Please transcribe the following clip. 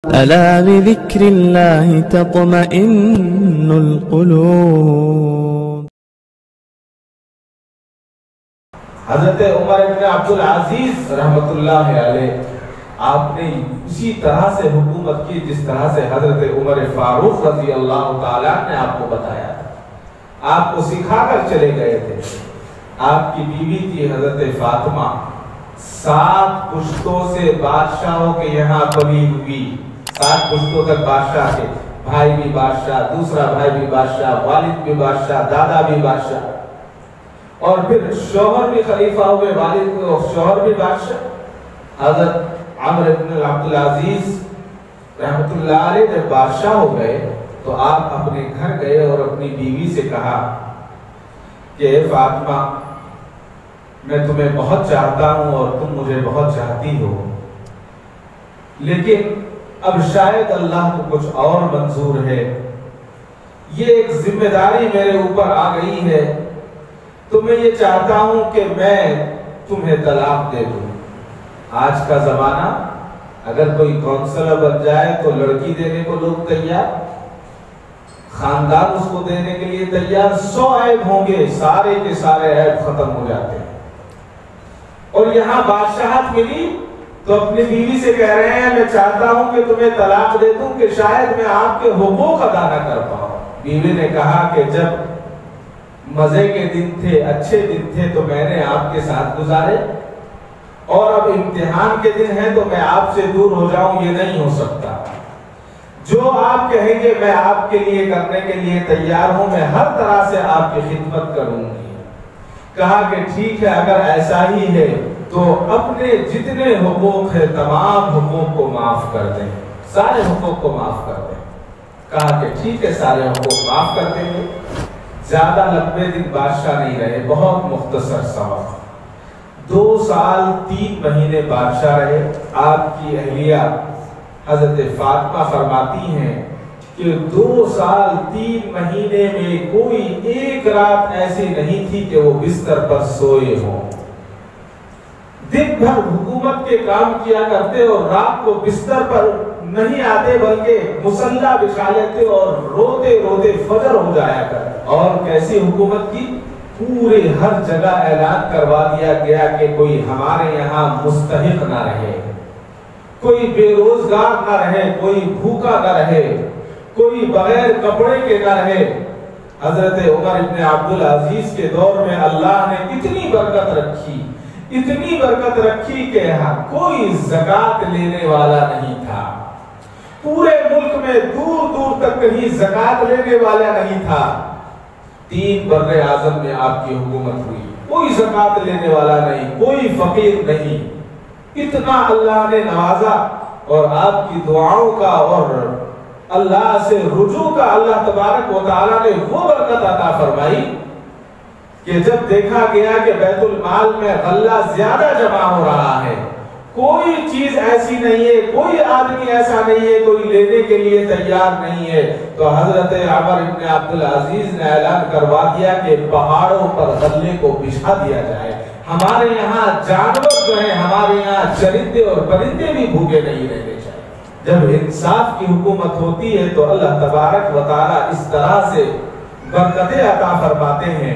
ألا بذكر الله تطمئن القلوب. حضرت عمر ابن عبدالعزیز رحمت اللہ علیہ آپ نے اسی طرح سے حکومت کی جس طرح سے حضرت عمر فاروق رضی اللہ تعالیٰ نے آپ کو بتایا تھا. آپ کو سکھا کر چلے گئے تھے. آپ کی بیوی تھی حضرت فاطمہ، 7 پشتوں سے بادشاہوں کے یہاں پلی ہوئی. 7 پشتوں تک بادشاہ تھے، بھائی بھی بادشاہ، دوسرا بھائی بھی بادشاہ، والد بھی بادشاہ، دادا بھی بادشاہ، اور پھر شوہر بھی خلیفہ ہوئے، والد اور شوہر بھی بادشاہ. حضرت عمر بن عبدالعزیز رحمت اللہ علیہ جب بادشاہ ہو گئے تو آپ اپنے گھر گئے اور اپنی بیوی سے کہا کہ فاطمہ، میں تمہیں بہت چاہتا ہوں اور تم مجھے بہت چاہتی ہو، لیکن اب شاید اللہ کو کچھ اور منظور ہے. یہ ایک ذمہ داری میرے اوپر آ گئی ہے، تو میں یہ چاہتا ہوں کہ میں تمہیں طلاق دے دوں. آج کا زمانہ، اگر کوئی کونسلر بن جائے تو لڑکی دینے کو لوگ تیار، خاندان اس کو دینے کے لیے تیار. 100 عیب ہوں گے، سارے کے سارے عیب ختم ہو جاتے ہیں. اور یہاں بادشاہت ملی تو اپنی بیوی سے کہہ رہے ہیں میں چاہتا ہوں کہ تمہیں طلاق دے دوں کہ شاید میں آپ کے حقوق ادا نہ کر پاؤں. بیوی نے کہا کہ جب مزے کے دن تھے، اچھے دن تھے تو میں نے آپ کے ساتھ گزارے، اور اب امتحان کے دن ہیں تو میں آپ سے دور ہو جاؤں، یہ نہیں ہو سکتا. جو آپ کہیں گے میں آپ کے لیے کرنے کے لیے تیار ہوں، میں ہر طرح سے آپ کی خدمت کروں گی. کہا کہ ٹھیک ہے، اگر ایسا ہی ہے تو اپنے جتنے حقوق ہیں تمام حقوق کو معاف کر دیں، سارے حقوق کو معاف کر دیں. کہا کہ ٹھیک ہے، سارے حقوق معاف کر دیں گے. زیادہ لمبے دن بادشاہ نہیں رہے، بہت مختصر سا وقت. 2 سال 3 مہینے بادشاہ رہے. آپ کی اہلیہ حضرت فاطمہ فرماتی ہیں کہ 2 سال 3 مہینے میں کوئی ایک رات ایسی نہیں تھی کہ وہ بستر پر سوئے ہوں. دن بھر حکومت کے کام کیا کرتے اور رات کو بستر پر نہیں آتے بلکہ مصلی بچھا لیتے اور روتے روتے فجر ہو جایا کرتے. اور کیسی حکومت کی؟ پورے ہر جگہ اعلان کروا دیا گیا کہ کوئی ہمارے یہاں مستحق نہ رہے، کوئی بے روزگار نہ رہے، کوئی بھوکا نہ رہے، کوئی بغیر کپڑے کے نہ رہے. حضرت عمر ابن عبدالعزیز کے دور میں اللہ نے اتنی برکت رکھی، اتنی برکت رکھی کہ کوئی زکوٰۃ لینے والا نہیں تھا. پورے ملک میں دور دور تک کہیں زکوٰۃ لینے والا نہیں تھا. 3 بر اعظم میں آپ کی حکومت ہوئی، کوئی زکوٰۃ لینے والا نہیں، کوئی فقیر نہیں. اتنا اللہ نے نوازا، اور آپ کی دعاؤں کا اور اللہ سے رجوع کا اللہ تبارک و تعالیٰ نے وہ برکت عطا فرمائی کہ جب دیکھا گیا کہ بیت المال میں غلہ زیادہ جمع ہو رہا ہے، کوئی چیز ایسی نہیں ہے، کوئی آدمی ایسا نہیں ہے، کوئی لینے کے لیے تیار نہیں ہے، تو حضرت عمر ابن عبدالعزیز نے اعلان کروا دیا کہ پہاڑوں پر غلے کو بچھا دیا جائے. ہمارے یہاں جانور جو ہیں، ہمارے یہاں چرندے اور پرندے بھی بھوکے نہیں رہنے چاہیے. جب انصاف کی حکومت ہوتی ہے تو اللہ تبارک و تعالیٰ اس طرح سے برکتیں عطا فرماتے ہیں